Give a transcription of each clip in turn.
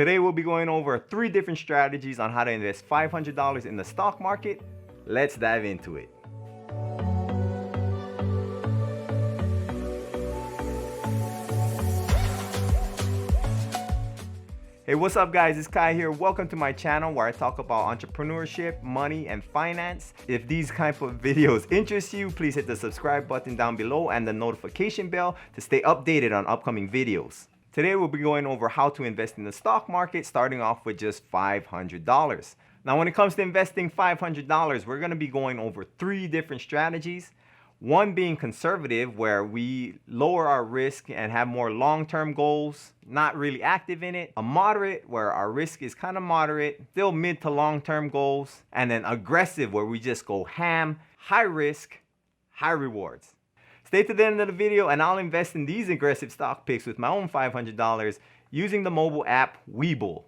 Today we'll be going over 3 different strategies on how to invest $500 in the stock market. Let's dive into it. Hey, what's up guys? It's Kai here. Welcome to my channel where I talk about entrepreneurship, money, and finance. If these type of videos interest you, please hit the subscribe button down below and the notification bell to stay updated on upcoming videos. Today we'll be going over how to invest in the stock market, starting off with just $500. Now when it comes to investing $500, we're going to be going over 3 different strategies. One being conservative, where we lower our risk and have more long-term goals, not really active in it. A moderate, where our risk is kind of moderate, still mid to long-term goals. And then aggressive, where we just go ham, high risk, high rewards. Stay to the end of the video and I'll invest in these aggressive stock picks with my own $500 using the mobile app Webull.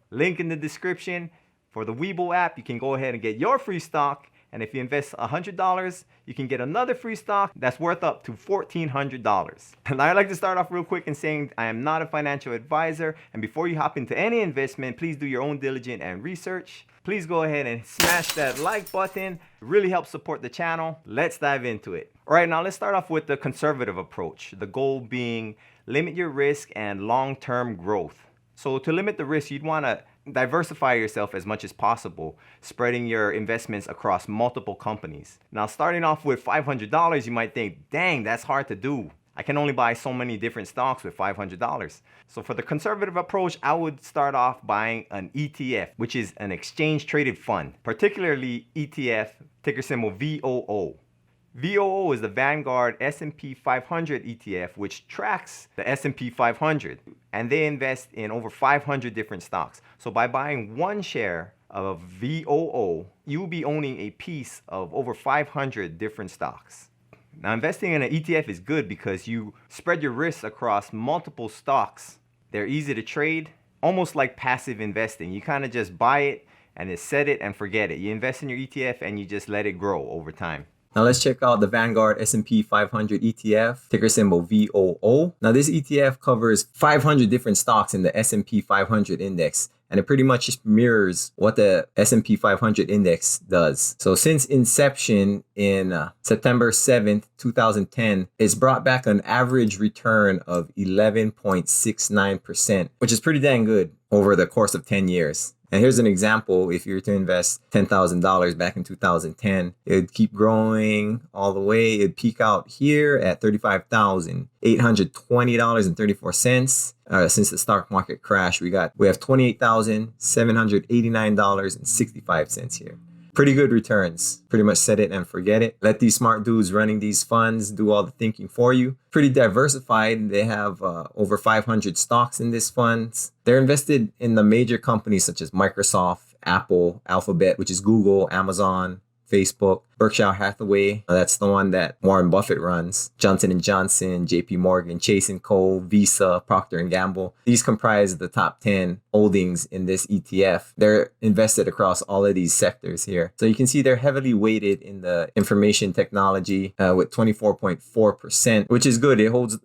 Link in the description. For the Webull app, you can go ahead and get your free stock. And if you invest $100, you can get another free stock that's worth up to $1,400. And I'd like to start off real quick and saying I am not a financial advisor. And before you hop into any investment, please do your own diligence and research. Please go ahead and smash that like button. It really helps support the channel. Let's dive into it. All right, now let's start off with the conservative approach. The goal being limit your risk and long-term growth. So to limit the risk, you'd want to diversify yourself as much as possible, spreading your investments across multiple companies. Now, starting off with $500, you might think, dang, that's hard to do. I can only buy so many different stocks with $500. So for the conservative approach, I would start off buying an ETF, which is an exchange traded fund, particularly ETF, ticker symbol VOO. VOO is the Vanguard S&P 500 ETF, which tracks the S&P 500, and they invest in over 500 different stocks. So by buying one share of VOO, you'll be owning a piece of over 500 different stocks. Now, investing in an ETF is good because you spread your risks across multiple stocks. They're easy to trade, almost like passive investing. You kind of just buy it and then set it and forget it. You invest in your ETF and you just let it grow over time. Now let's check out the Vanguard S&P 500 ETF, ticker symbol VOO. Now this ETF covers 500 different stocks in the S&P 500 index, and it pretty much just mirrors what the S&P 500 index does. So since inception in September 7th, 2010, it's brought back an average return of 11.69%, which is pretty dang good over the course of 10 years. And here's an example. If you were to invest $10,000 back in 2010, it would keep growing all the way. It'd peak out here at $35,820.34. Since the stock market crash, we have $28,789.65 here. Pretty good returns. Pretty much set it and forget it. Let these smart dudes running these funds do all the thinking for you. Pretty diversified. They have over 500 stocks in this funds. They're invested in the major companies such as Microsoft, Apple, Alphabet, which is Google, Amazon, Facebook, Berkshire Hathaway, that's the one that Warren Buffett runs, Johnson & Johnson, JP Morgan, Chase & Co., Visa, Procter & Gamble. These comprise the top 10 holdings in this ETF. They're invested across all of these sectors here. So you can see they're heavily weighted in the information technology with 24.4%, which is good. It holds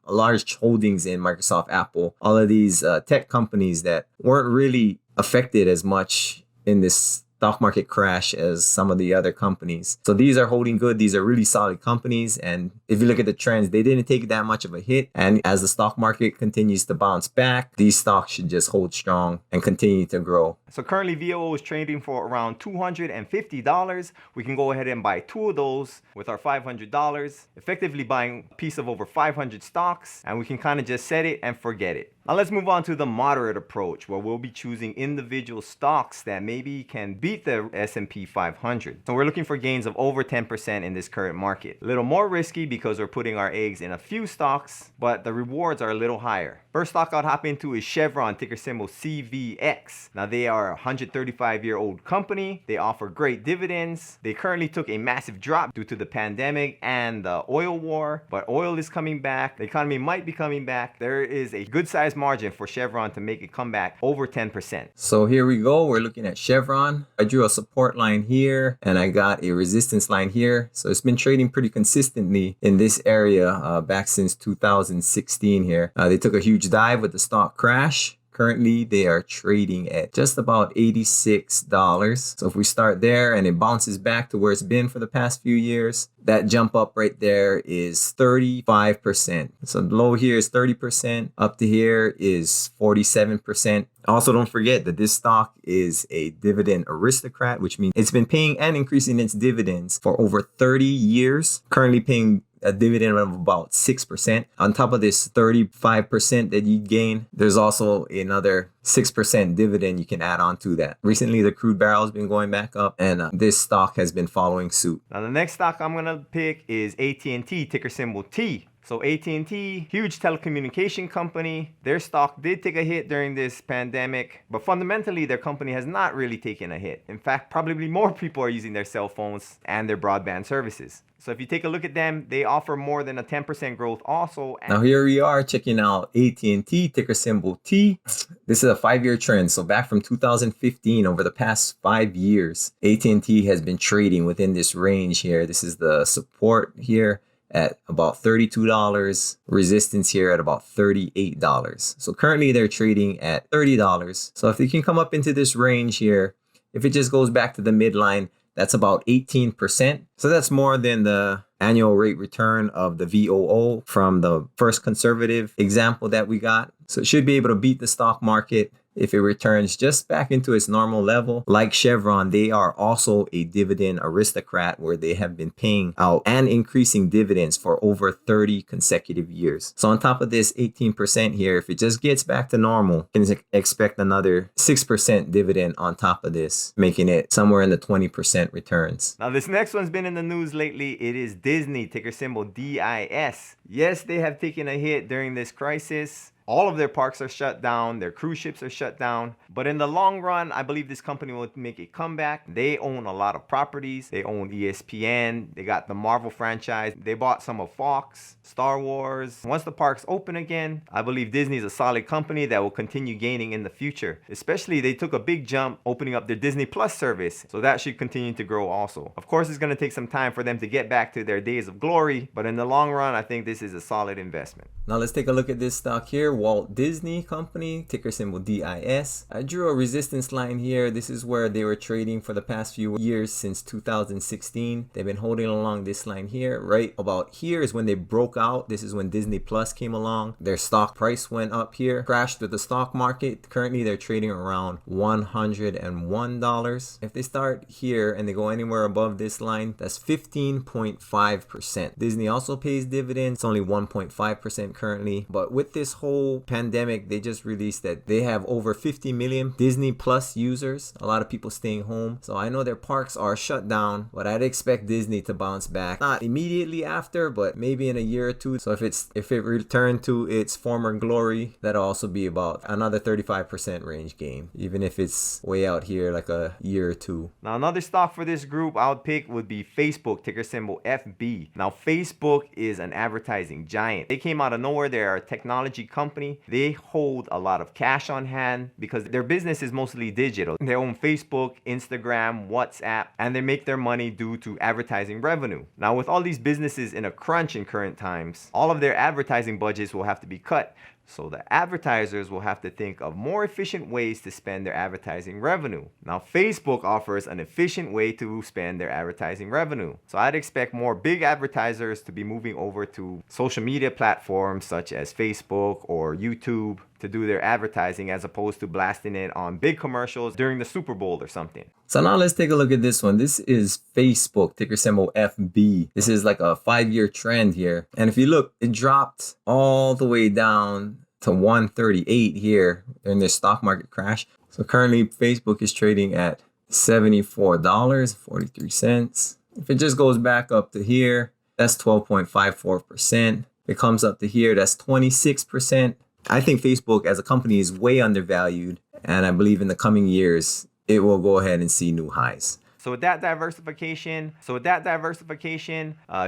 large holdings in Microsoft, Apple, all of these tech companies that weren't really affected as much in this stock market crash as some of the other companies. So these are holding good. These are really solid companies. And if you look at the trends, they didn't take that much of a hit. And as the stock market continues to bounce back, these stocks should just hold strong and continue to grow. So currently VOO is trading for around $250. We can go ahead and buy 2 of those with our $500, effectively buying a piece of over 500 stocks, and we can kind of just set it and forget it. Now let's move on to the moderate approach, where we'll be choosing individual stocks that maybe can beat the S&P 500. So we're looking for gains of over 10% in this current market. A little more risky because we're putting our eggs in a few stocks, but the rewards are a little higher. First stock I'll hop into is Chevron, ticker symbol CVX. Now they are a 135-year-old company. They offer great dividends. They currently took a massive drop due to the pandemic and the oil war, but oil is coming back. The economy might be coming back. There is a good size margin for Chevron to make it come back over 10%. So here we go. We're looking at Chevron. I drew a support line here and I got a resistance line here. So it's been trading pretty consistently in this area back since 2016 here. They took a huge dive with the stock crash. Currently, they are trading at just about $86. So if we start there and it bounces back to where it's been for the past few years, that jump up right there is 35%. So the low here is 30%. Up to here is 47%. Also, don't forget that this stock is a dividend aristocrat, which means it's been paying and increasing its dividends for over 30 years, currently paying a dividend of about 6%. On top of this 35% that you gain, there's also another 6% dividend you can add on to that. Recently, the crude barrel has been going back up, and this stock has been following suit. Now, the next stock I'm going to pick is AT&T, ticker symbol T. So AT&T, huge telecommunication company. Their stock did take a hit during this pandemic, but fundamentally their company has not really taken a hit. In fact, probably more people are using their cell phones and their broadband services. So if you take a look at them, they offer more than a 10% growth also. Now here we are checking out AT&T, ticker symbol T. This is a 5-year trend. So back from 2015, over the past 5 years, AT&T has been trading within this range here. This is the support here at about $32, resistance here at about $38. So currently they're trading at $30. So if they can come up into this range here, if it just goes back to the midline, that's about 18%. So that's more than the annual rate return of the VOO from the first conservative example that we got. So it should be able to beat the stock market if it returns just back into its normal level. Like Chevron, they are also a dividend aristocrat where they have been paying out and increasing dividends for over 30 consecutive years. So on top of this 18% here, if it just gets back to normal, you can expect another 6% dividend on top of this, making it somewhere in the 20% returns. Now this next one's been in the news lately. It is Disney, ticker symbol DIS. Yes, they have taken a hit during this crisis. All of their parks are shut down. Their cruise ships are shut down. But in the long run, I believe this company will make a comeback. They own a lot of properties. They own ESPN. They got the Marvel franchise. They bought some of Fox, Star Wars. Once the parks open again, I believe Disney is a solid company that will continue gaining in the future. Especially, they took a big jump opening up their Disney Plus service. So that should continue to grow also. Of course, it's going to take some time for them to get back to their days of glory. But in the long run, I think this is a solid investment. Now let's take a look at this stock here. Walt Disney Company, ticker symbol DIS. I drew a resistance line here. This is where they were trading for the past few years since 2016. They've been holding along this line here. Right about here is when they broke out. This is when Disney Plus came along. Their stock price went up here, crashed with the stock market. Currently, they're trading around $101. If they start here and they go anywhere above this line, that's 15.5%. Disney also pays dividends. It's only 1.5% currently. But with this whole pandemic, they just released that they have over 50 million Disney Plus users. A lot of people staying home. So I know their parks are shut down, but I'd expect Disney to bounce back. Not immediately after, but maybe in a year or two. So if it returned to its former glory, that'll also be about another 35% range gain, even if it's way out here like a year or two. Now another stock for this group I would pick would be Facebook, ticker symbol FB. Now Facebook is an advertising giant. They came out of nowhere. They're a technology company. They hold a lot of cash on hand because their business is mostly digital. They own Facebook, Instagram, WhatsApp, and they make their money due to advertising revenue. Now with all these businesses in a crunch in current times, all of their advertising budgets will have to be cut. So the advertisers will have to think of more efficient ways to spend their advertising revenue. Now Facebook offers an efficient way to spend their advertising revenue. So I'd expect more big advertisers to be moving over to social media platforms such as Facebook or YouTube to do their advertising as opposed to blasting it on big commercials during the Super Bowl or something. So now let's take a look at this one. This is Facebook, ticker symbol FB. This is like a 5-year trend here. And if you look, it dropped all the way down to 138 here during this stock market crash. So currently Facebook is trading at $74.43. If it just goes back up to here, that's 12.54%. If it comes up to here, that's 26%. I think Facebook as a company is way undervalued. And I believe in the coming years, it will go ahead and see new highs. So with that diversification,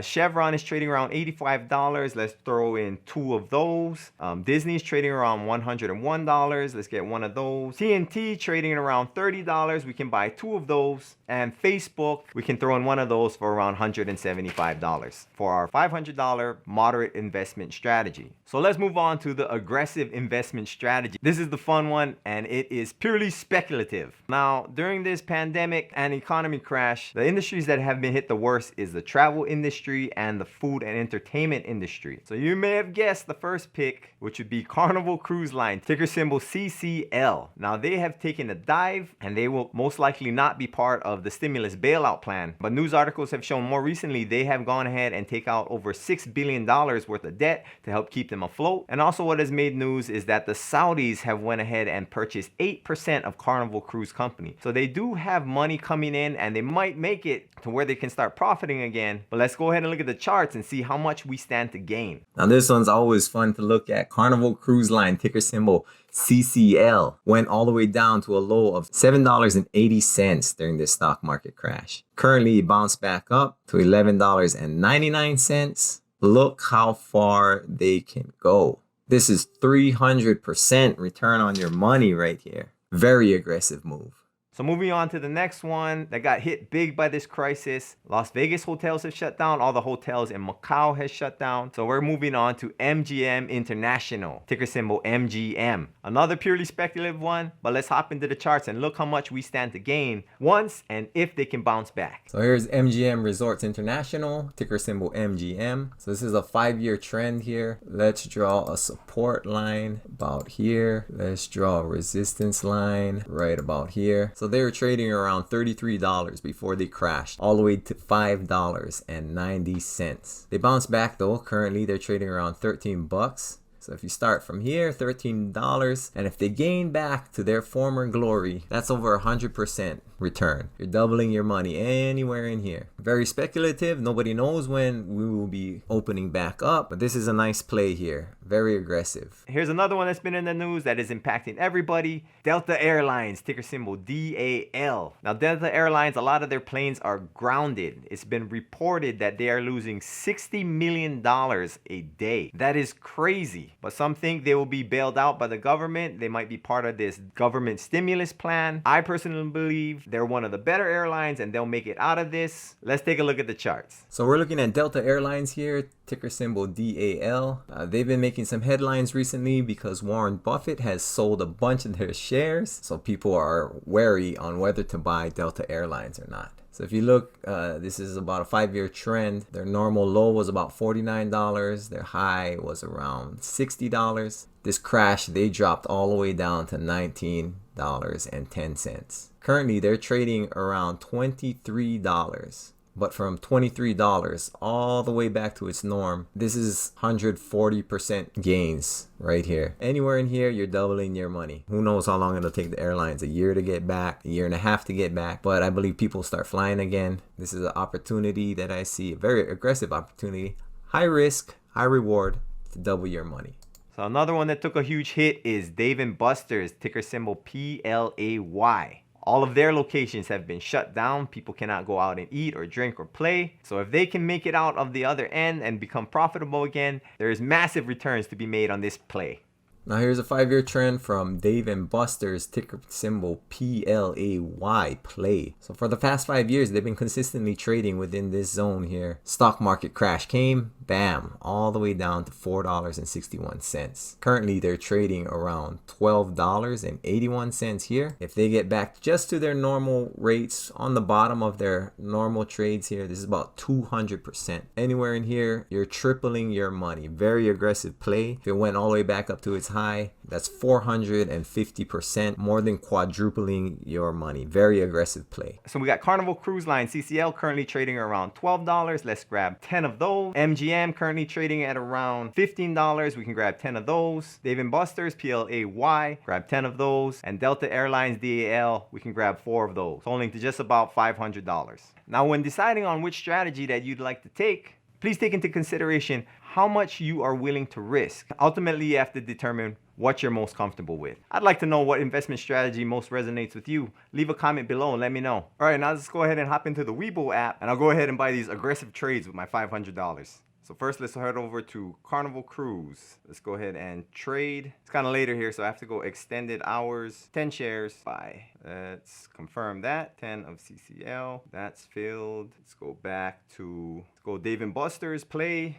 Chevron is trading around $85. Let's throw in two of those. Disney's trading around $101. Let's get one of those. TNT trading around $30. We can buy two of those. And Facebook, we can throw in one of those for around $175 for our $500 moderate investment strategy. So let's move on to the aggressive investment strategy. This is the fun one, and it is purely speculative. Now, during this pandemic and economy crash, the industries that have been hit the worst is the travel industry and the food and entertainment industry. So you may have guessed the first pick, which would be Carnival Cruise Line, ticker symbol CCL. Now, they have taken a dive, and they will most likely not be part of the stimulus bailout plan. But news articles have shown more recently they have gone ahead and take out over $6 billion worth of debt to help keep them afloat. And also what has made news is that the Saudis have went ahead and purchased 8% of Carnival Cruise Company. So they do have money coming in, and they might make it to where they can start profiting again. But let's go ahead and look at the charts and see how much we stand to gain. Now this one's always fun to look at. Carnival Cruise Line, ticker symbol CCL, went all the way down to a low of $7.80 during this stock market crash. Currently it bounced back up to $11.99. Look how far they can go. This is 300% return on your money right here. Very aggressive move. So moving on to the next one that got hit big by this crisis. Las Vegas hotels have shut down. All the hotels in Macau has shut down. So we're moving on to MGM International, ticker symbol MGM. Another purely speculative one, but let's hop into the charts and look how much we stand to gain once and if they can bounce back. So here's MGM Resorts International, ticker symbol MGM. So this is a 5-year trend here. Let's draw a support line about here. Let's draw a resistance line right about here. So they were trading around $33 before they crashed, all the way to $5.90. They bounced back though. Currently they're trading around 13 bucks. So if you start from here, $13, and if they gain back to their former glory, that's over 100% return. You're doubling your money anywhere in here. Very speculative. Nobody knows when we will be opening back up, but this is a nice play here. Very aggressive. Here's another one that's been in the news that is impacting everybody. Delta Airlines, ticker symbol DAL. Now Delta Airlines, a lot of their planes are grounded. It's been reported that they are losing $60 million a day. That is crazy. But some think they will be bailed out by the government. They might be part of this government stimulus plan. I personally believe they're one of the better airlines and they'll make it out of this. Let's take a look at the charts. So we're looking at Delta Airlines here, ticker symbol DAL. They've been making some headlines recently because Warren Buffett has sold a bunch of their shares. So people are wary on whether to buy Delta Airlines or not. So if you look, this is about a 5-year trend. Their normal low was about $49. Their high was around $60. This crash, they dropped all the way down to $19.10. Currently, they're trading around $23. But from $23 all the way back to its norm, this is 140% gains right here. Anywhere in here, you're doubling your money. Who knows how long it'll take the airlines, a year to get back, a year and a half to get back. But I believe people start flying again. This is an opportunity that I see, a very aggressive opportunity. High risk, high reward to double your money. So another one that took a huge hit is Dave & Buster's, ticker symbol PLAY. All of their locations have been shut down. People cannot go out and eat or drink or play. So if they can make it out of the other end and become profitable again, there is massive returns to be made on this play. Now here's a 5-year trend from Dave & Buster's, ticker symbol PLAY, play. So for the past 5 years, they've been consistently trading within this zone here. Stock market crash came, bam, all the way down to $4.61. Currently, they're trading around $12.81 here. If they get back just to their normal rates on the bottom of their normal trades here, this is about 200%. Anywhere in here, you're tripling your money. Very aggressive play. If it went all the way back up to its high, that's 450%, more than quadrupling your money. Very aggressive play. So we got Carnival Cruise Line, CCL, currently trading around $12. Let's grab 10 of those. MGM currently trading at around $15. We can grab 10 of those. Dave & Buster's, PLAY, grab 10 of those. And Delta Airlines, DAL, we can grab 4 of those, totaling to just about $500. Now, when deciding on which strategy that you'd like to take, Please take into consideration how much you are willing to risk. Ultimately, you have to determine what you're most comfortable with. I'd like to know what investment strategy most resonates with you. Leave a comment below and let me know. All right, now let's go ahead and hop into the Webull app, and I'll go ahead and buy these aggressive trades with my $500. So first, let's head over to Carnival Cruise. Let's go ahead and trade. It's kind of later here, so I have to go extended hours, 10 shares, buy. Let's confirm that, 10 of CCL. That's filled. Let's go back to, let's go Dave & Buster's, play,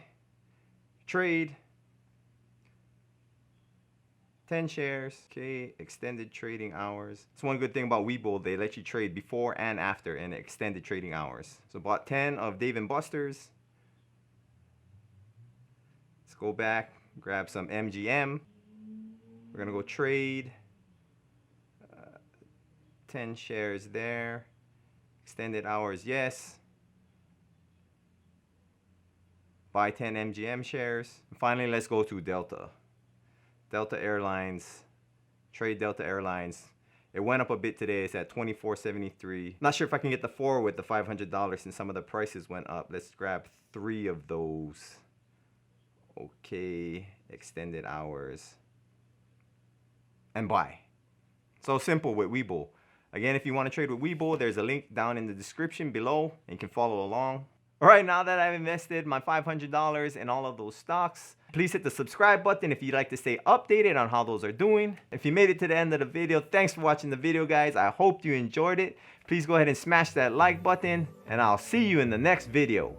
trade. 10 shares. Okay, extended trading hours. It's one good thing about Webull. They let you trade before and after in extended trading hours. So bought 10 of Dave & Buster's. Let's go back, grab some MGM. We're gonna go trade 10 shares there. Extended hours, yes. Buy 10 MGM shares. And finally, let's go to Delta. Delta Airlines, trade Delta Airlines. It went up a bit today. It's at $24.73. Not sure if I can get the 4 with the $500 since some of the prices went up. Let's grab 3 of those. Okay, extended hours. And buy. So simple with Webull. Again, if you want to trade with Webull, there's a link down in the description below and you can follow along. All right, now that I've invested my $500 in all of those stocks, please hit the subscribe button if you'd like to stay updated on how those are doing. If you made it to the end of the video, thanks for watching the video, guys. I hope you enjoyed it. Please go ahead and smash that like button, and I'll see you in the next video.